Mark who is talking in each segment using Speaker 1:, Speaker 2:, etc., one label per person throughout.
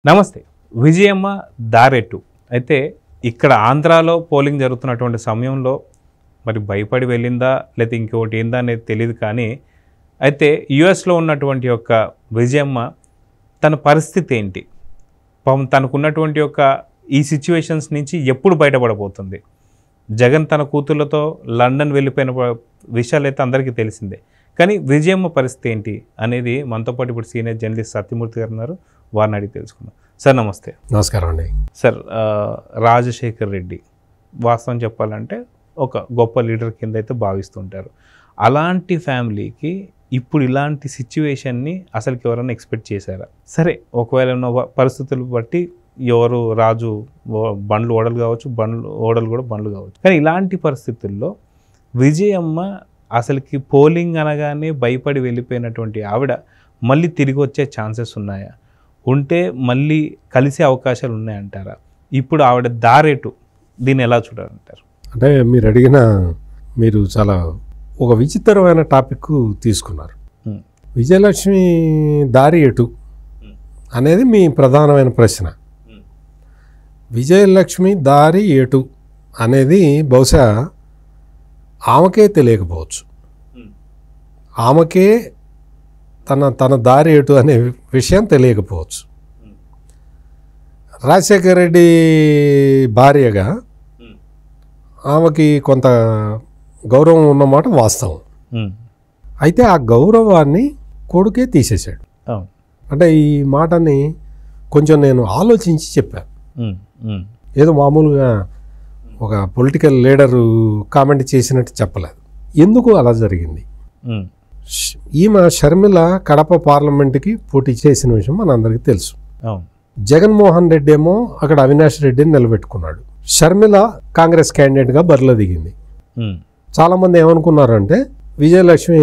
Speaker 1: నమస్తే. విజయమ్మ దారెట్టు అయితే ఇక్కడ ఆంధ్రాలో పోలింగ్ జరుగుతున్నటువంటి సమయంలో మరి భయపడి వెళ్ళిందా లేకపోతే ఇంకోటి ఏందా అనేది తెలియదు. కానీ అయితే యుఎస్లో ఉన్నటువంటి యొక్క విజయమ్మ తన పరిస్థితి ఏంటి, పాపం తనకున్నటువంటి యొక్క ఈ సిచ్యువేషన్స్ నుంచి ఎప్పుడు బయటపడబోతుంది? జగన్ తన కూతుళ్ళతో లండన్ వెళ్ళిపోయిన విషయాలు అయితే అందరికీ తెలిసిందే. కానీ విజయమ్మ పరిస్థితి ఏంటి అనేది మనతో పాటు ఇప్పుడు సీనియర్ జర్నలిస్ట్ సత్యమూర్తి గారు ఉన్నారు, వారిని అడిగి తెలుసుకుందాం. సార్ నమస్తే.
Speaker 2: నమస్కారం అండి.
Speaker 1: సార్, రాజశేఖర్ రెడ్డి వాస్తవం చెప్పాలంటే ఒక గొప్ప లీడర్ కింద అయితే భావిస్తుంటారు. అలాంటి ఫ్యామిలీకి ఇప్పుడు ఇలాంటి సిచ్యువేషన్ని అసలుకి ఎవరైనా ఎక్స్పెక్ట్ చేశారా? సరే, ఒకవేళ ఉన్న పరిస్థితులు బట్టి ఎవరు రాజు బండ్లు ఓడలు కావచ్చు, ఓడలు కూడా బండ్లు కావచ్చు. కానీ ఇలాంటి పరిస్థితుల్లో విజయమ్మ అసలుకి పోలింగ్ అనగానే భయపడి వెళ్ళిపోయినటువంటి ఆవిడ మళ్ళీ తిరిగి వచ్చే ఛాన్సెస్ ఉన్నాయా? ఉంటే మళ్ళీ కలిసే అవకాశాలు ఉన్నాయంటారా? ఇప్పుడు ఆవిడ దారేటు దీన్ని ఎలా చూడాలంటారు?
Speaker 2: అంటే మీరు చాలా ఒక విచిత్రమైన టాపిక్ తీసుకున్నారు. విజయలక్ష్మి దారి ఎటు అనేది మీ ప్రధానమైన ప్రశ్న. విజయలక్ష్మి దారి ఎటు అనేది బహుశా ఆమెకే తెలియకపోవచ్చు. ఆమెకే తన దారి ఎటు అనే విషయం తెలియకపోవచ్చు. రాజశేఖర రెడ్డి భార్యగా ఆమెకి కొంత గౌరవం ఉన్నమాట వాస్తవం. అయితే ఆ గౌరవాన్ని కొడుకే తీసేశాడు. అంటే ఈ మాటని కొంచెం నేను ఆలోచించి చెప్పాను. ఏదో మామూలుగా ఒక పొలిటికల్ లీడరు కామెంట్ చేసినట్టు చెప్పలేదు. ఎందుకు అలా జరిగింది? ఈమె షర్మిల కడప పార్లమెంట్కి పోటీ చేసిన విషయం మనందరికీ తెలుసు. జగన్మోహన్ రెడ్డి ఏమో అక్కడ అవినాష్ రెడ్డిని నిలబెట్టుకున్నాడు. షర్మిల కాంగ్రెస్ క్యాండిడేట్గా బరిలో దిగింది. చాలామంది ఏమనుకున్నారంటే విజయలక్ష్మి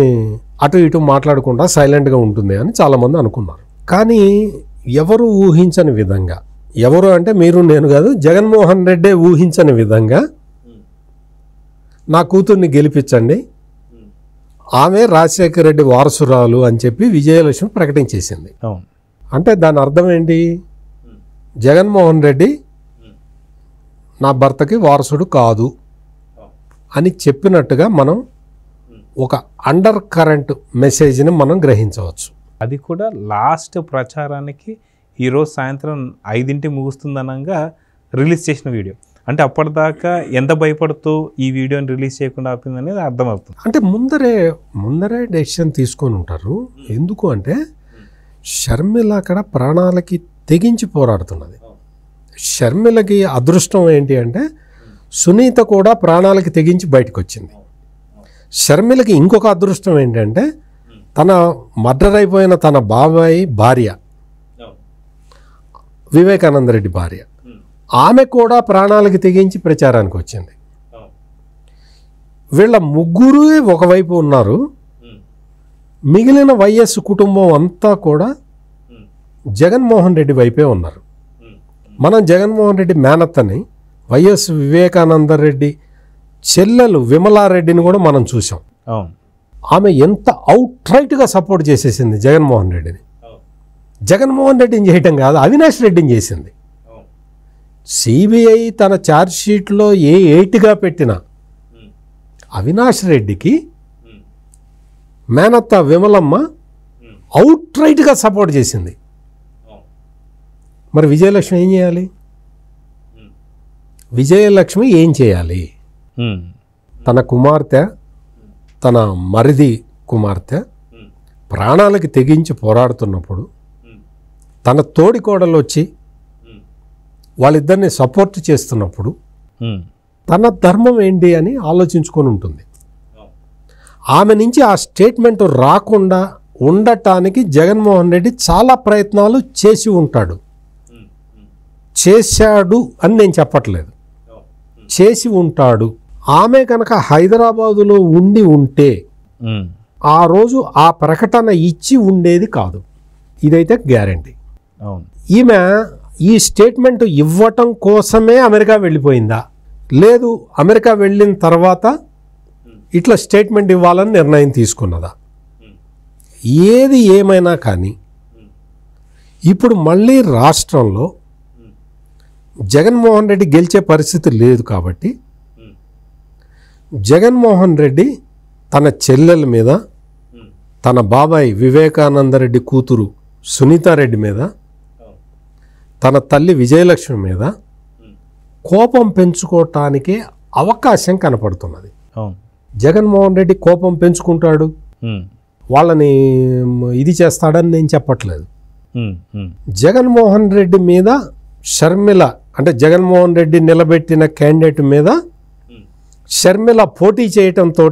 Speaker 2: అటు ఇటు మాట్లాడకుండా సైలెంట్గా ఉంటుంది అని చాలామంది అనుకున్నారు. కానీ ఎవరు ఊహించని విధంగా, ఎవరు అంటే మీరు నేను కాదు, జగన్మోహన్ రెడ్డే ఊహించని విధంగా నా కూతుర్ని గెలిపించండి, ఆమె రాజశేఖర రెడ్డి వారసురాలు అని చెప్పి విజయలక్ష్మి ప్రకటించేసింది. అంటే దాని అర్థం ఏంటి? జగన్మోహన్ రెడ్డి నా భర్తకి వారసుడు కాదు అని చెప్పినట్టుగా మనం ఒక అండర్ కరెంట్ మెసేజ్ని మనం గ్రహించవచ్చు.
Speaker 1: అది కూడా లాస్ట్ ప్రచారానికి ఈరోజు సాయంత్రం 5 ముగుస్తుందనగా రిలీజ్ చేసిన వీడియో. అంటే అప్పటిదాకా ఎంత భయపడుతూ ఈ వీడియోని రిలీజ్ చేయకుండా ఆపింది అనేది అర్థమవుతుంది.
Speaker 2: అంటే ముందరే డెసిషన్ తీసుకొని ఉంటారు. ఎందుకు అంటే షర్మిల అక్కడ ప్రాణాలకి తెగించి పోరాడుతున్నది. షర్మిలకి అదృష్టం ఏంటి అంటే సునీత కూడా ప్రాణాలకి తెగించి బయటకు వచ్చింది. షర్మిలకి ఇంకొక అదృష్టం ఏంటంటే తన మర్డర్ అయిపోయిన తన బాబాయి భార్య వివేకానంద రెడ్డి భార్య, ఆమె కూడా ప్రాణాలకి తెగించి ప్రచారానికి వచ్చింది. వీళ్ళ ముగ్గురు ఒకవైపు ఉన్నారు. మిగిలిన వైఎస్ కుటుంబం అంతా కూడా జగన్మోహన్ రెడ్డి వైపే ఉన్నారు. మనం జగన్మోహన్ రెడ్డి మేనత్తని, వైఎస్ వివేకానంద రెడ్డి చెల్లెలు విమలారెడ్డిని కూడా మనం చూసాం. ఆమె ఎంత అవుట్ రైట్గా సపోర్ట్ చేసేసింది జగన్మోహన్ రెడ్డిని. జగన్మోహన్ రెడ్డిని చేయటం కాదు, అవినాష్ రెడ్డిని చేసింది. సిబిఐ తన ఛార్జ్ షీట్లో ఏ 8గా పెట్టినా అవినాష్ రెడ్డికి మేనత్త విమలమ్మ అవుట్ రైట్గా సపోర్ట్ చేసింది. మరి విజయలక్ష్మి ఏం చేయాలి? విజయలక్ష్మి ఏం చేయాలి? తన కుమార్తె, తన మరిది కుమార్తె ప్రాణాలకి తెగించి పోరాడుతున్నప్పుడు తన తోడికోడలు వచ్చి వాళ్ళిద్దరిని సపోర్ట్ చేస్తున్నప్పుడు తన ధర్మం ఏంటి అని ఆలోచించుకొని ఉంటుంది. ఆమె నుంచి ఆ స్టేట్మెంట్ రాకుండా ఉండటానికి జగన్మోహన్ రెడ్డి చాలా ప్రయత్నాలు చేసి ఉంటాడు. చేశాడు అని నేను చెప్పట్లేదు, చేసి ఉంటాడు. ఆమె కనుక హైదరాబాదులో ఉండి ఉంటే ఆ రోజు ఆ ప్రకటన ఇచ్చి ఉండేది కాదు, ఇదైతే గ్యారంటీ. ఈమె ఈ స్టేట్మెంట్ ఇవ్వటం కోసమే అమెరికా వెళ్ళిపోయిందా, లేదు అమెరికా వెళ్ళిన తర్వాత ఇట్లా స్టేట్మెంట్ ఇవ్వాలని నిర్ణయం తీసుకున్నదా? ఏది ఏమైనా కానీ ఇప్పుడు మళ్ళీ రాష్ట్రంలో జగన్మోహన్ రెడ్డి గెలిచే పరిస్థితి లేదు కాబట్టి జగన్మోహన్ రెడ్డి తన చెల్లెల మీద, తన బాబాయ్ వివేకానందరెడ్డి కూతురు సునీతారెడ్డి మీద, తన తల్లి విజయలక్ష్మి మీద కోపం పెంచుకోవటానికే అవకాశం కనపడుతున్నది. జగన్మోహన్ రెడ్డి కోపం పెంచుకుంటాడు, వాళ్ళని ఇది చేస్తాడని నేను చెప్పట్లేదు. జగన్మోహన్ రెడ్డి మీద షర్మిల, అంటే జగన్మోహన్ రెడ్డి నిలబెట్టిన క్యాండిడేట్ మీద షర్మిల పోటీ చేయటంతో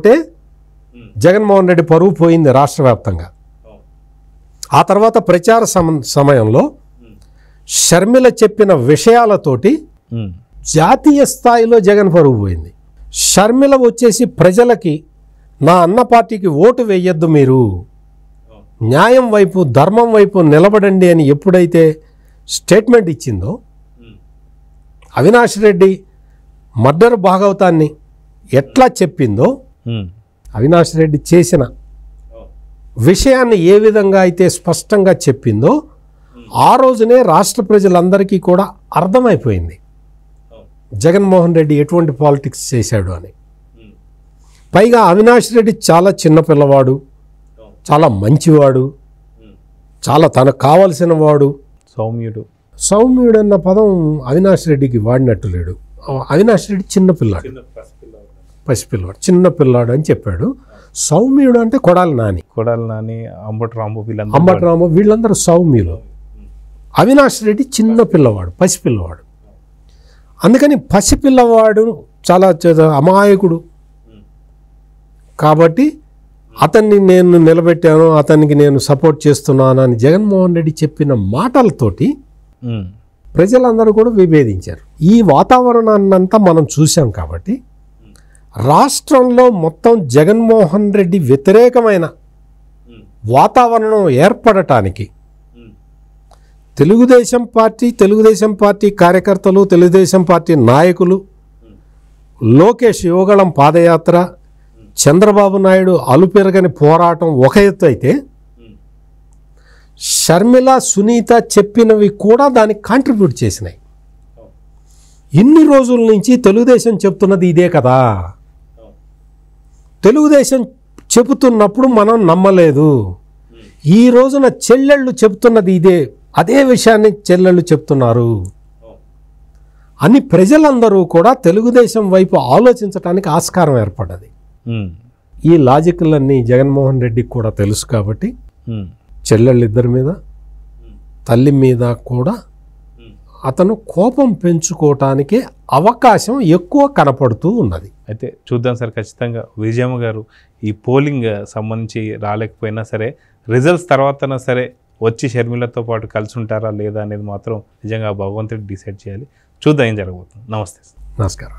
Speaker 2: జగన్మోహన్ రెడ్డి పరువు పోయింది రాష్ట్ర వ్యాప్తంగా. ఆ తర్వాత ప్రచార సమయంలో షర్మిల చెప్పిన విషయాలతోటి జాతీయ స్థాయిలో జగన్ పరువు పోయింది. షర్మిల వచ్చేసి ప్రజలకి నా అన్న పార్టీకి ఓటు వేయొద్దు, మీరు న్యాయం వైపు ధర్మం వైపు నిలబడండి అని ఎప్పుడైతే స్టేట్మెంట్ ఇచ్చిందో, అవినాష్ రెడ్డి మర్డర్ భాగవతాన్ని ఎట్లా చెప్పిందో, అవినాష్ రెడ్డి చేసిన విషయాన్ని ఏ విధంగా అయితే స్పష్టంగా చెప్పిందో ఆ రోజునే రాష్ట్ర ప్రజలందరికీ కూడా అర్థమైపోయింది జగన్మోహన్ రెడ్డి ఎటువంటి పాలిటిక్స్ చేశాడు అని. పైగా అవినాష్ రెడ్డి చాలా చిన్న పిల్లవాడు, చాలా మంచివాడు, చాలా తనకు కావలసిన వాడు, సౌమ్యుడు అన్న పదం అవినాష్ రెడ్డికి వాడినట్టు లేడు. అవినాష్ రెడ్డి చిన్నపిల్లాడు, పసిపిల్లాడు, చిన్నపిల్లాడు అని చెప్పాడు. సౌమ్యుడు అంటే కొడాలి నాని, అంబటి రాంబు వీళ్ళందరూ సౌమ్యులు. అవినాష్ రెడ్డి చిన్న పిల్లవాడు, పసిపిల్లవాడు. అందుకని పసిపిల్లవాడు చాలా అమాయకుడు కాబట్టి అతన్ని నేను నిలబెట్టాను, అతనికి నేను సపోర్ట్ చేస్తున్నాను అని జగన్మోహన్ రెడ్డి చెప్పిన మాటలతోటి ప్రజలందరూ కూడా విభేదించారు. ఈ వాతావరణాన్నంతా మనం చూసాం కాబట్టి రాష్ట్రంలో మొత్తం జగన్మోహన్ రెడ్డి వ్యతిరేకమైన వాతావరణం ఏర్పడటానికి తెలుగుదేశం పార్టీ కార్యకర్తలు, తెలుగుదేశం పార్టీ నాయకులు, లోకేష్ యువగళం పాదయాత్ర, చంద్రబాబు నాయుడు అలుపెరగని పోరాటం ఒక ఎత్తు అయితే, షర్మిల, సునీత చెప్పినవి కూడా దానికి కాంట్రిబ్యూట్ చేసినాయి. ఇన్ని రోజుల నుంచి తెలుగుదేశం చెప్తున్నది ఇదే కదా, తెలుగుదేశం చెబుతున్నప్పుడు మనం నమ్మలేదు. ఈ రోజున చెల్లెళ్ళు చెప్తున్నది ఇదే, అదే విషయాన్ని చెల్లెళ్ళు చెప్తున్నారు అని ప్రజలందరూ కూడా తెలుగుదేశం వైపు ఆలోచించడానికి ఆస్కారం ఏర్పడ్డది. ఈ లాజిక్లన్నీ జగన్మోహన్ రెడ్డికి కూడా తెలుసు కాబట్టి చెల్లెళ్ళిద్దరి మీద, తల్లి మీద కూడా అతను కోపం పెంచుకోవటానికి అవకాశం ఎక్కువ కనపడుతూ ఉన్నది.
Speaker 1: అయితే చూద్దాం సార్, ఖచ్చితంగా విజయమ్మ గారు ఈ పోలింగ్ సంబంధించి రాలేకపోయినా సరే రిజల్ట్స్ తర్వాతనా సరే వచ్చి షర్మిలతో పాటు కలిసి ఉంటారా లేదా అనేది మాత్రం నిజంగా భగవంతుడు డిసైడ్ చేయాలి. చూద్దాం ఏం జరగబోతుంది. నమస్తే.
Speaker 2: నమస్కారం.